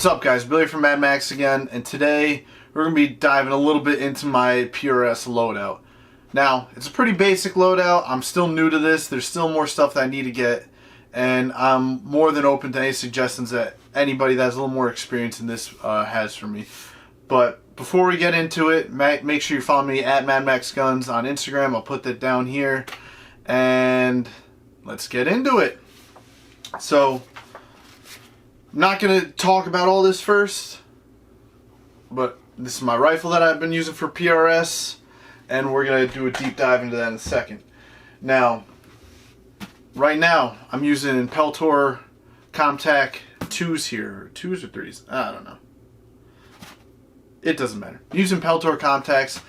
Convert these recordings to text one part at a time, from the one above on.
What's up, guys? Billy from Mad Max again, and today we're going to be diving a little bit into my PRS loadout. Now, it's a pretty basic loadout. I'm still new to this. There's still more stuff that I need to get, and I'm more than open to any suggestions that anybody that has a little more experience in this has for me. But before we get into it, make sure you follow me at Mad Max Guns on Instagram. I'll put that down here, and let's get into it. So, I'm not going to talk about all this first, but this is my rifle that I've been using for PRS, and we're going to do a deep dive into that in a second. Now, right now, I'm using Peltor Comtac 2s here. 2s or 3s? I don't know. It doesn't matter. I'm using Peltor Comtacs.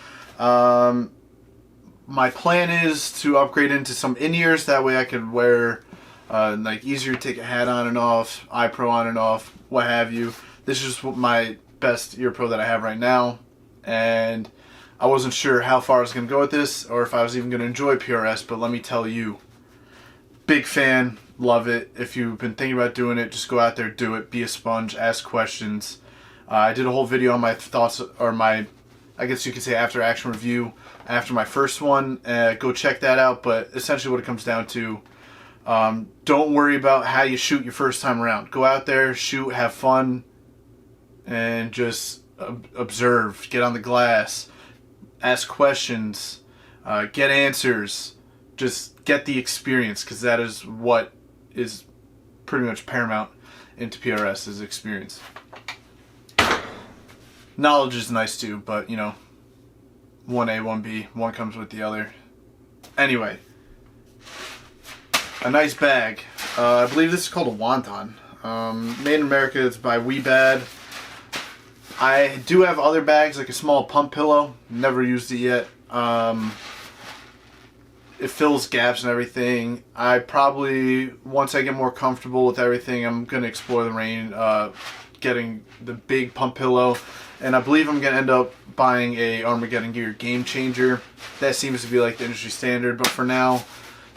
My plan is to upgrade into some in-ears. That way I could wear like easier to take a hat on and off, eye pro on and off, what have you. This is just my best ear pro that I have right now, and I wasn't sure how far I was going to go with this or if I was even going to enjoy PRS, but let me tell you, big fan, love it. If you've been thinking about doing it, just go out there, do it, be a sponge, ask questions. I did a whole video on my thoughts, or my, I guess you could say, after action review after my first one. Go check that out, but essentially what it comes down to, don't worry about how you shoot your first time around. Go out there, shoot, have fun, and just observe. Get on the glass, ask questions, get answers. Just get the experience, because that is what is pretty much paramount into PRS, is experience. Knowledge is nice too, but you know, 1A, 1B, one comes with the other. Anyway. A nice bag. I believe this is called a wonton. Made in America. It's by We Bad. I do have other bags, like a small pump pillow. Never used it yet. It fills gaps and everything. I probably, once I get more comfortable with everything, I'm going to explore the range, getting the big pump pillow. And I believe I'm going to end up buying a Armageddon Gear Game Changer. That seems to be like the industry standard, but for now,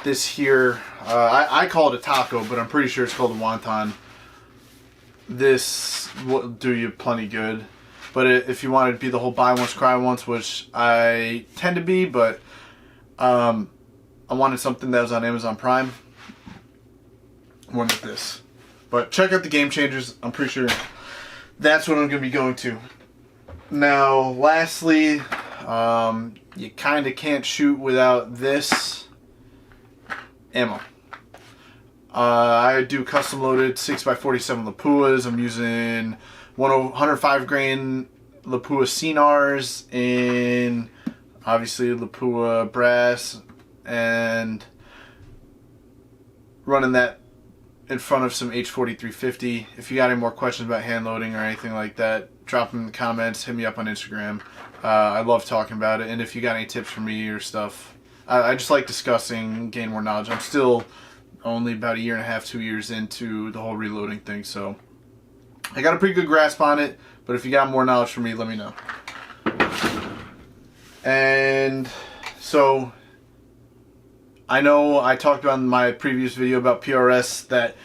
this here, I call it a taco, but I'm pretty sure it's called a wonton. This will do you plenty good. But if you wanted to be the whole buy once, cry once, which I tend to be, but I wanted something that was on Amazon Prime. One like this. But check out the Game Changers. I'm pretty sure that's what I'm going to be going to. Now, lastly, you kind of can't shoot without this ammo. I do custom loaded 6x47 Lapuas. I'm using 105 grain Lapua Cinars in obviously Lapua brass, and running that in front of some H4350. If you got any more questions about hand loading or anything like that, drop them in the comments, hit me up on Instagram. I love talking about it, and if you got any tips for me or stuff, I just like discussing, gain more knowledge. I'm still only about a year and a half, 2 years into the whole reloading thing, so I got a pretty good grasp on it, but if you got more knowledge for me, let me know. And so, I know I talked about in my previous video about PRS that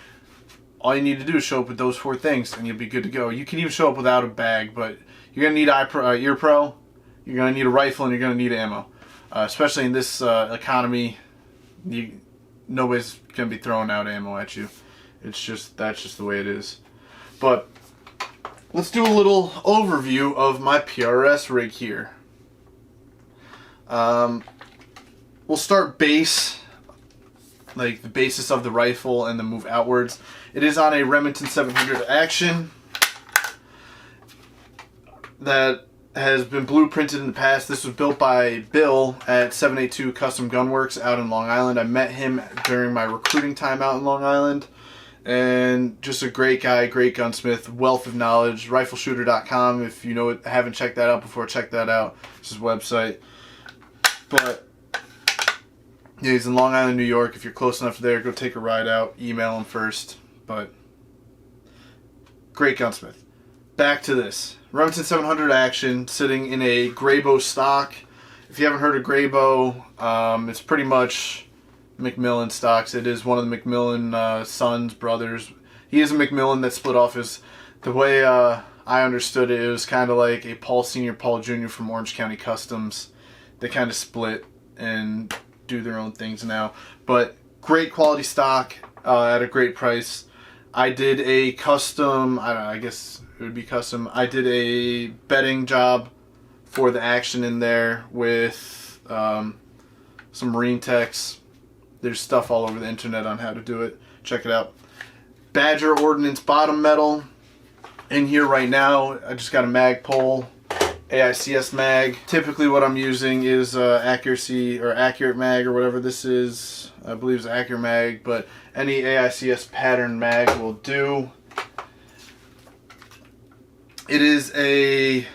all you need to do is show up with those 4 things and you'll be good to go. You can even show up without a bag, but you're going to need ear pro, you're going to need a rifle, and you're going to need ammo. Especially in this economy, nobody's going to be throwing out ammo at you. That's just the way it is. But let's do a little overview of my PRS rig here. We'll start base, like the basis of the rifle, and then move outwards. It is on a Remington 700 Action that has been blueprinted in the past. This was built by Bill at 782 Custom Gunworks out in Long Island. I met him during my recruiting time out in Long Island, and just a great guy, great gunsmith, wealth of knowledge. Rifleshooter.com. If you know, haven't checked that out before, check that out. It's his website. But yeah, he's in Long Island, New York. If you're close enough there, go take a ride out. Email him first. But great gunsmith. Back to this. Remington 700 Action, sitting in a Graybow stock. If you haven't heard of Graybow, it's pretty much McMillan stocks. It is one of the McMillan sons, brothers. He is a McMillan that split off his The way I understood it, it was kind of like a Paul Sr., Paul Jr. from Orange County Customs. They kind of split and do their own things now. But great quality stock at a great price. I did a custom, I don't know, I guess it would be custom. I did a bedding job for the action in there with some marine techs. There's stuff all over the internet on how to do it. Check it out. Badger Ordnance bottom metal. In here right now, I just got a mag pole, AICS mag. Typically what I'm using is accuracy or accurate mag or whatever this is. I believe it's accurate mag, but any AICS pattern mag will do. It is a,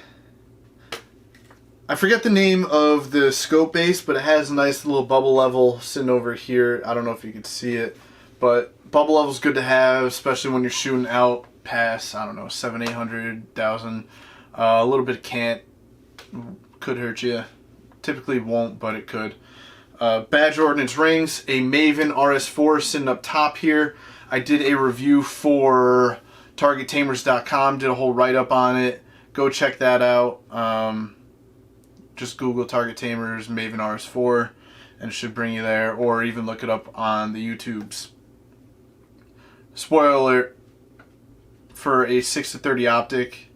I forget the name of the scope base, but it has a nice little bubble level sitting over here. I don't know if you can see it, but bubble level is good to have, especially when you're shooting out past, I don't know, 700, 800, 1,000. A little bit of cant could hurt you. Typically won't, but it could. Badger Ordnance rings, a Maven RS4 sitting up top here. I did a review for TargetTamers.com, did a whole write-up on it. Go check that out. Just Google Target Tamers Maven RS4 and it should bring you there, or even look it up on the YouTubes. Spoiler alert, for a 6-30 optic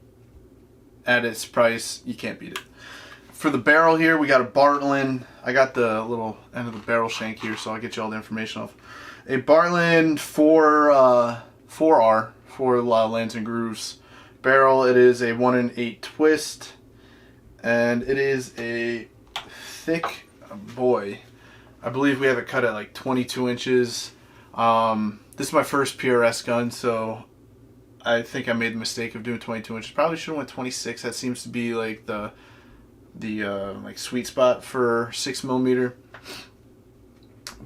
at its price, you can't beat it. For the barrel here, we got a Bartlein. I got the little end of the barrel shank here, so I'll get you all the information off. A Bartlein 4R for Lands and Grooves barrel. It is a 1-in-8 twist, and it is a thick boy. I believe we have it cut at like 22 inches. This is my first PRS gun, so I think I made the mistake of doing 22 inches. Probably should have went 26. That seems to be like the like sweet spot for 6mm.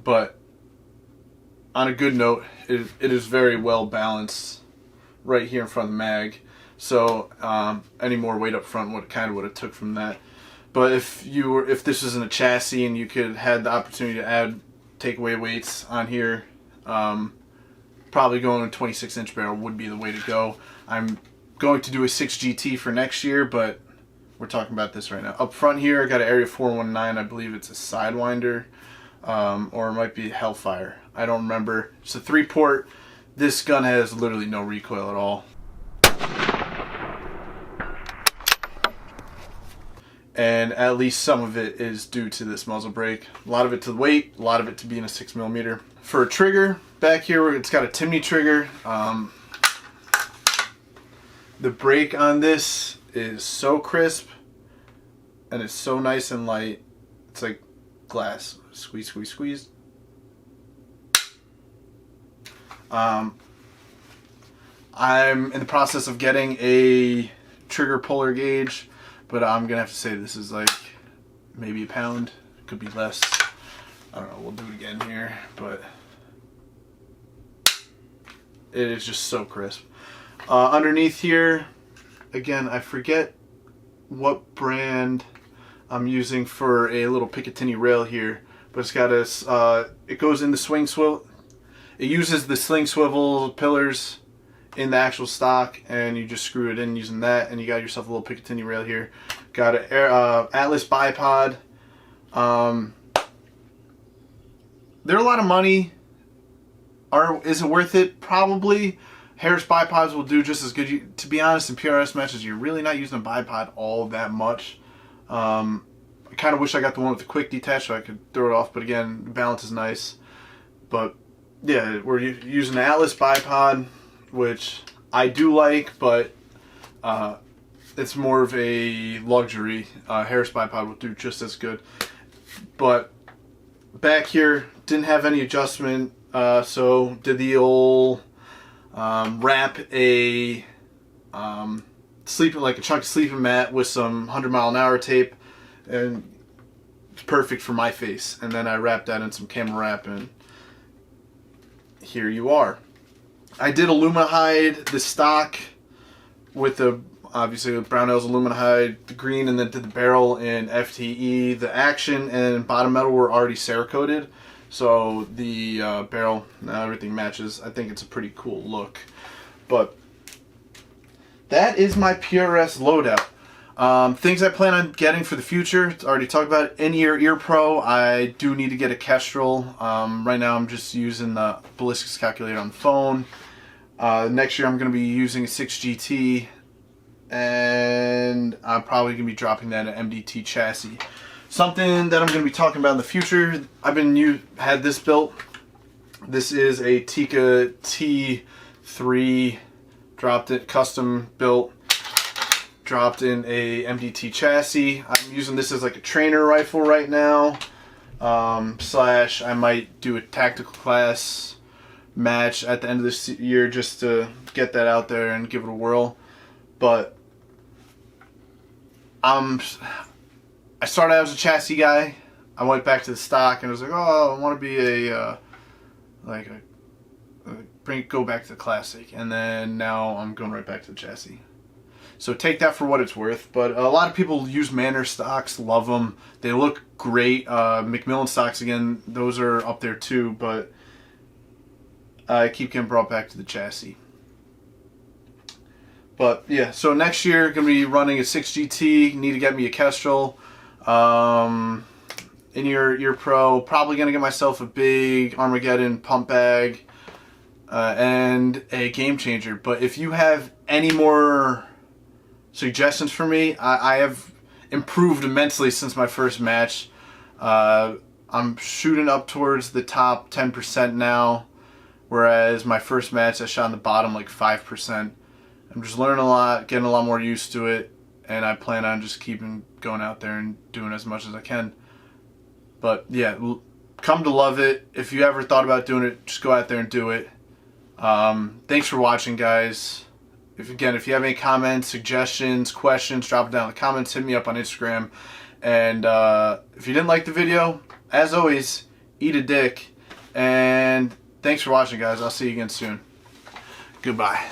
But on a good note, it is very well balanced right here in front of the mag. So any more weight up front would have took from that. But if this was in a chassis and you could had the opportunity to take away weights on here, probably going with a 26-inch barrel would be the way to go. I'm going to do a 6 GT for next year, but we're talking about this right now. Up front here, I got an Area 419. I believe it's a Sidewinder, or it might be Hellfire. I don't remember. It's a 3-port. This gun has literally no recoil at all. And at least some of it is due to this muzzle brake. A lot of it to the weight, a lot of it to being a 6mm. For a trigger, back here it's got a Timney trigger. The brake on this is so crisp, and it's so nice and light. It's like glass. Squeeze, squeeze, squeeze. I'm in the process of getting a trigger puller gauge, but I'm gonna have to say this is like maybe a pound. It could be less. I don't know. We'll do it again here, but it is just so crisp. Underneath here, again, I forget what brand I'm using for a little Picatinny rail here, but it's got a, it goes in the swing swivel. It uses the sling swivel pillars in the actual stock, and you just screw it in using that, and you got yourself a little Picatinny rail here. Got an Atlas bipod. They're a lot of money. Is it worth it? Probably. Harris bipods will do just as good. To be honest, in PRS matches, you're really not using a bipod all that much. I kind of wish I got the one with the quick detach so I could throw it off, but again, the balance is nice. But yeah, we're using the Atlas bipod, which I do like, but it's more of a luxury. Harris bipod will do just as good. But back here, didn't have any adjustment, so did the old wrap a like a chunk of sleeping mat with some 100-mile-an-hour tape, and it's perfect for my face. And then I wrapped that in some camera wrap, and here you are. I did aluminide the stock with the, obviously with Brownell's aluminide, the green, and then did the barrel in FTE. The action and bottom metal were already Cerakoted, so the barrel, now everything matches. I think it's a pretty cool look. But that is my PRS loadout. Things I plan on getting for the future. Already talked about it. In-ear ear pro. I do need to get a Kestrel. Right now I'm just using the ballistics calculator on the phone. Next year I'm going to be using a 6GT, and I'm probably going to be dropping that an MDT chassis. Something that I'm going to be talking about in the future. Had this built. This is a Tika T3, dropped it, custom built, dropped in a MDT chassis. I'm using this as like a trainer rifle right now. Slash I might do a tactical class match at the end of this year just to get that out there and give it a whirl. But I started out as a chassis guy. I went back to the stock and was like, oh, I want to be go back to the classic, and then now I'm going right back to the chassis. So take that for what it's worth. But a lot of people use Manor stocks, love them. They look great. McMillan stocks, again, those are up there too, but I keep getting brought back to the chassis. But yeah, so next year going to be running a 6GT. Need to get me a Kestrel. In-ear ear pro. Probably going to get myself a big Armageddon pump bag and a Game Changer. But if you have any more suggestions for me, I have improved immensely since my first match. I'm shooting up towards the top 10% now, whereas my first match I shot in the bottom like 5%. I'm just learning a lot, getting a lot more used to it, and I plan on just keeping going out there and doing as much as I can. But yeah, come to love it. If you ever thought about doing it, just go out there and do it. Thanks for watching, guys. If you have any comments, suggestions, questions, drop it down in the comments. Hit me up on Instagram. And if you didn't like the video, as always, eat a dick. And thanks for watching, guys. I'll see you again soon. Goodbye.